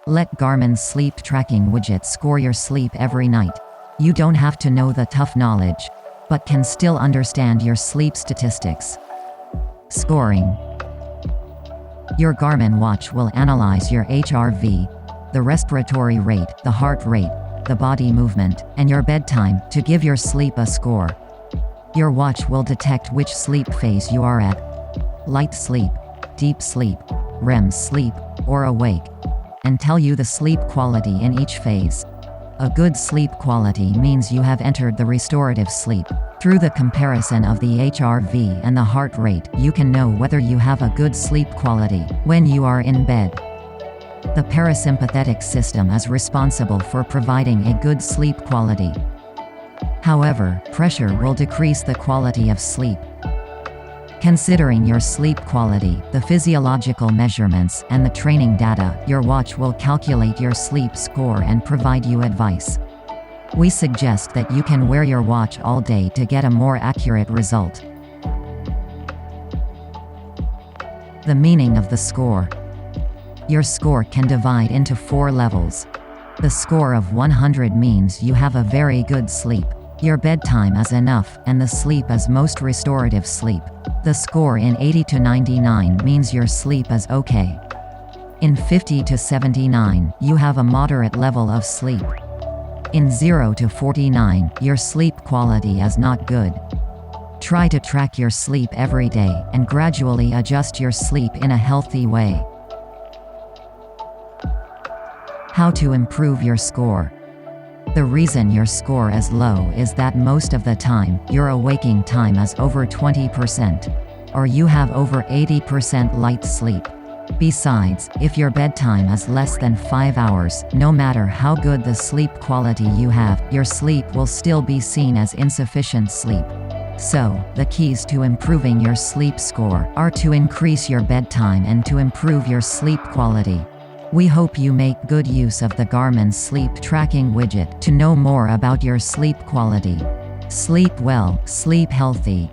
Let Garmin Sleep Tracking Widget score your sleep every night. You don't have to know the tough knowledge, but can still understand your sleep statistics. Scoring. Your Garmin watch will analyze your HRV, the respiratory rate, the heart rate, the body movement, and your bedtime to give your sleep a score. Your watch will detect which sleep phase you are at: light sleep, deep sleep, REM sleep, or awake, and tell you the sleep quality in each phase. A good sleep quality means you have entered the restorative sleep. Through the comparison of the HRV and the heart rate, you can know whether you have a good sleep quality when you are in bed. The parasympathetic system is responsible for providing a good sleep quality. However, pressure will decrease the quality of sleep. Considering your sleep quality, the physiological measurements, and the training data, your watch will calculate your sleep score and provide you advice. We suggest that you can wear your watch all day to get a more accurate result. The meaning of the score. Your score can divide into 4 levels. The score of 100 means you have a very good sleep. Your bedtime is enough, and the sleep is most restorative sleep. The score in 80 to 99 means your sleep is okay. In 50 to 79, you have a moderate level of sleep. In 0 to 49, your sleep quality is not good. Try to track your sleep every day, and gradually adjust your sleep in a healthy way. How to improve your score. The reason your score is low is that most of the time, your awaking time is over 20%, or you have over 80% light sleep. Besides, if your bedtime is less than 5 hours, no matter how good the sleep quality you have, your sleep will still be seen as insufficient sleep. So, the keys to improving your sleep score are to increase your bedtime and to improve your sleep quality. We hope you make good use of the Garmin Sleep Tracking Widget to know more about your sleep quality. Sleep well, sleep healthy.